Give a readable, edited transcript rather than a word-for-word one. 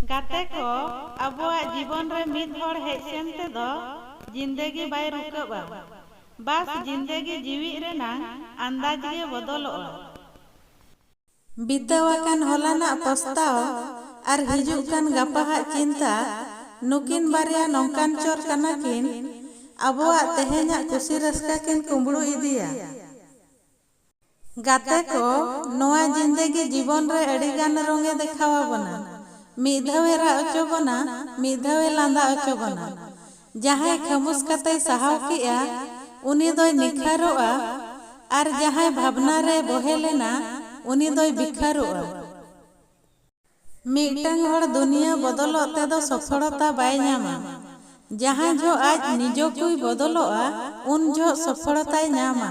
गाते को अबुआ जीवन रे मिद हर हेज सेन तेदो जिंदगी बाय रुकबा बस जिंदगी जीवी रेना अंदाज गे बदलोआ। बितावाकान होलाना पस्ताव और हिजुकान गपाहा चिंता नुकिन बारिया नौकान चोर कनाकिन अबुआ तेहेना कुसी रस्का किन कुंबड़ू इदिया। गाते को नोआ जिंदगी जीवन रे अड़ीगान रंगे देखावा बना मिधावे रा अचो बना मिधावे लांदा अचो बना जहां खमुस कते सहाव किया उनी दोय निखारोआ और जहां भावना रे बोहेलेना उनी दोय बिखारोआ। मिटंग हर दुनिया बदलोते दो सफलता बाय न्यामा जहां जो आज निजो कोई बदलोआ उन जो सफलताय न्यामा।